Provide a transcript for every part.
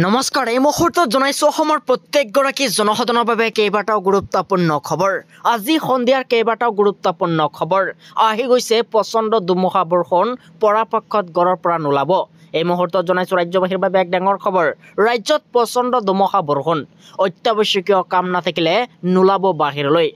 নমস্কাৰ এই মুহূৰ্তত জনাইছো অসমৰ প্ৰত্যেকগৰাকী জনসাধাৰণৰ বাবে কেইবাটাও গুৰুত্বপূৰ্ণ খবৰ। আজি সন্ধিয়াৰ কেইবাটাও গুৰুত্বপূৰ্ণ খবৰ আহি গৈছে। প্ৰচণ্ড ধুমুহা বৰষুণ পৰাপক্ষত গড়ৰ পৰা নোলাব। এই মুহূৰ্তত জনাইছো ৰাজ্যবাসীৰ বাবে এক ডাঙৰ খবৰ। ৰাজ্যত প্ৰচণ্ড ধুমুহা বৰষুণ, অত্যাৱশ্যকীয় কাম নাথাকিলে নোলাব বাহিৰলৈ।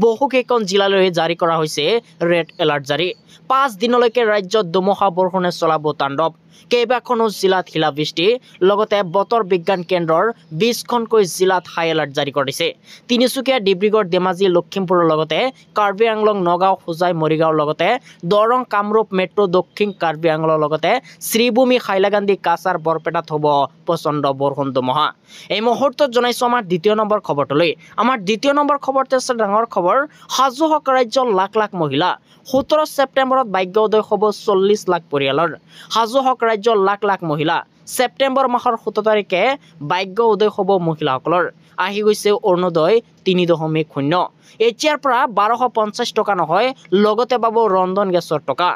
বহুকেইখন জিলালৈ জাৰি কৰা হৈছে ৰেড এলাৰ্ট জাৰি। 5 দিনলৈকে ৰাজ্যত ধুমুহা বৰষুণে চলাব তাণ্ডৱ। কেইবাখনো জিলাত শিলাবৃষ্টি, লগতে বতৰ বিজ্ঞান কেন্দ্ৰৰ 20খনকৈ জিলাত হাই এলাৰ্ট জাৰি কৰিছে। তিনিচুকীয়া, ডিব্ৰুগড়, ধেমাজি, লখিমপুৰৰ লগতে কাৰ্বি আংলং, নগাঁও, হোজাই, মৰিগাঁৱৰ লগতে দৰং, কামৰূপ মেট্ৰ', দক্ষিণ কাৰ্বি আংলঙৰ লগতে শ্ৰীভূমি, হাইলাকান্দি, কাছাৰ, বৰপেটাত হ'ব প্ৰচণ্ড বৰষুণ ধুমুহা। এই মুহূৰ্তত জনাইছো আমাৰ দ্বিতীয় নম্বৰ খবৰটোলৈ। আমাৰ দ্বিতীয় নম্বৰ খবৰটো আছে ডাঙৰ খবৰ। সাজু হওক ৰাজ্যৰ লাখ লাখ মহিলা। 17 ছেপ্টেম্বৰত ভাগ্য উদয় হ'ব 40 লাখ পৰিয়ালৰ। সাজু হওক ৰাজ্যৰ লাখ লাখ মহিলা। ছেপ্টেম্বৰ মাহৰ 17 তাৰিখে ভাগ্য উদয় হ'ব মহিলাসকলৰ। আহি গৈছে অৰুণোদয় 3.0। এতিয়াৰ পৰা 1250 টকা নহয়, লগতে পাব ৰন্ধন গেছৰ টকা।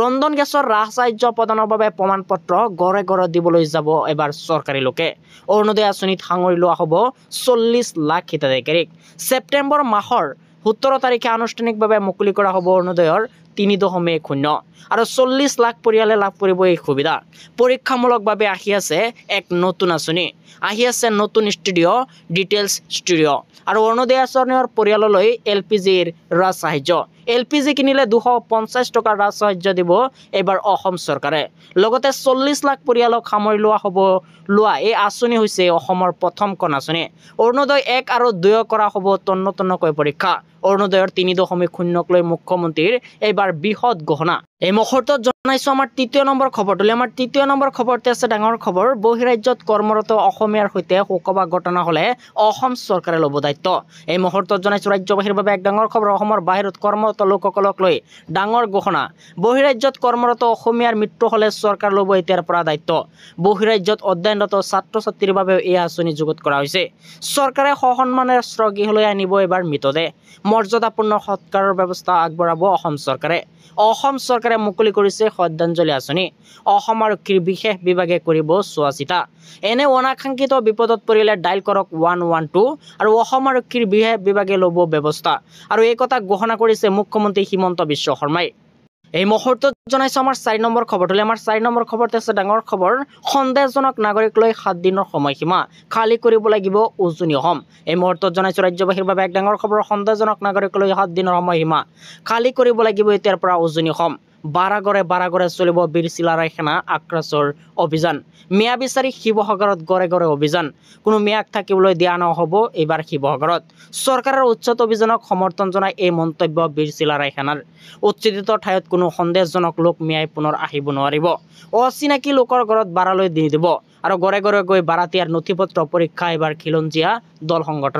ৰন্ধন গেছৰ ৰাজ সাহায্য প্ৰদানৰ বাবে প্ৰমাণ পত্ৰ ঘৰে ঘৰে দিবলৈ যাব এবাৰ চৰকাৰী লোকে। অৰুণোদয় আঁচনিত সাঙুৰি লোৱা হ'ব 40 লাখ হিতাধিকাৰীক। ছেপ্টেম্বৰ মাহৰ 17 তাৰিখে আনুষ্ঠানিকভাৱে মুকলি কৰা হ'ব অৰুণোদয়ৰ 3.0 আৰু 40 লাখ পৰিয়ালে লাভ কৰিব এই সুবিধা। পৰীক্ষামূলকভাৱে আহি আছে এক নতুন আঁচনি, আহি আছে নতুন ষ্টুডিঅ' ডিটেইলছ ষ্টুডিঅ' আৰু অৰুণোদয় আঁচনিৰ পৰিয়াললৈ LPGৰ ৰাজ সাহায্য। LPG কিনিলে 250 টকাৰ ৰাজ সাহায্য দিব এইবাৰ অসম চৰকাৰে। লগতে 40 লাখ পৰিয়ালক সামৰি লোৱা এই আঁচনি হৈছে অসমৰ প্ৰথমখন আঁচনি। অৰুণোদয় 1 আৰু 2 কৰা হ'ব তন্নতন্নকৈ পৰীক্ষা। অৰুণোদয়ৰ 3.0ক লৈ মুখ্যমন্ত্ৰীৰ এইবাৰ বৃহৎ ঘোষণা। এই মুহূৰ্তত জনাইছো আমাৰ তৃতীয় নম্বৰ খবৰটোলৈ। আমাৰ তৃতীয় নম্বৰ খবৰতে আছে ডাঙৰ খবৰ। বহিৰাজ্যত কৰ্মৰত অসমীয়াৰ সৈতে শোকবা ঘটনা হ'লে অসম চৰকাৰে ল'ব দায়িত্ব। এই মুহূৰ্তত জনাইছো ৰাজ্যবাসীৰ বাবে এক ডাঙৰ খবৰ। অসমৰ বাহিৰত কৰ্মৰত লোকসকলক লৈ ডাঙৰ ঘোষণা। বহিৰাজ্যত কৰ্মৰত অসমীয়াৰ মৃত্যু হ'লে চৰকাৰ ল'ব এতিয়াৰ পৰা দায়িত্ব। বহিৰাজ্যত অধ্যয়নৰত ছাত্ৰ ছাত্ৰীৰ বাবে এই আঁচনি যুগুত কৰা হৈছে। চৰকাৰে সসন্মানেৰে স্বগৃহলৈ আনিব এবাৰ মৃতদেহ। মৰ্যাদাপূৰ্ণ সৎকাৰৰ ব্যৱস্থা আগবঢ়াব অসম চৰকাৰে। অসম চৰকাৰে মুকলি কৰিছে শ্ৰদ্ধাঞ্জলি আঁচনি। অসম আৰক্ষীৰ বিশেষ বিভাগে কৰিব চোৱা চিতা। এনে অনাকাংক্ষিত বিপদত পৰিলে ডাইল কৰক 112 আৰু অসম আৰক্ষীৰ বিশেষ বিভাগে ল'ব ব্যৱস্থা। আৰু এই কথা ঘোষণা কৰিছে মুখ্যমন্ত্ৰী হিমন্ত বিশ্ব শৰ্মাই। এই মুহূৰ্তত জনাইছো আমাৰ 4 নম্বৰ খবৰটোলৈ। আমাৰ 4 নম্বৰ খবৰতে আছে ডাঙৰ খবৰ। সন্দেহজনক নাগৰিক লৈ 7 দিনৰ সময়সীমা, খালী কৰিব লাগিব উজনি অসম। এই মুহূৰ্তত জনাইছো ৰাজ্যবাসীৰ বাবে এক ডাঙৰ খবৰ। সন্দেহজনক নাগৰিক লৈ 7 দিনৰ সময়সীমা, খালী কৰিব লাগিব এতিয়াৰ পৰা উজনি অসম। বাৰাঘৰে চলিব বীৰ চিলাৰায় সেনা আক্ৰাছৰ অভিযান। মিয়া বিচাৰি শিৱসাগৰত ঘৰে ঘৰে অভিযান। কোনো মিয়াক থাকিবলৈ দিয়া নহ'ব এইবাৰ শিৱসাগৰত। চৰকাৰৰ উচ্ছেদ অভিযানক সমৰ্থন জনাই এই মন্তব্য বীৰ চিলাৰায় সেনাৰ। উচ্ছেদিত ঠাইত কোনো সন্দেহজনক লোক মিয়াই পুনৰ আহিব নোৱাৰিব। অচিনাকি লোকৰ ঘৰত বাৰালৈ দি দিব আৰু ঘৰে ঘৰে গৈ বাৰাতীয়াৰ নথি পত্ৰ পৰীক্ষা এইবাৰ খিলঞ্জীয়া দল সংগঠন।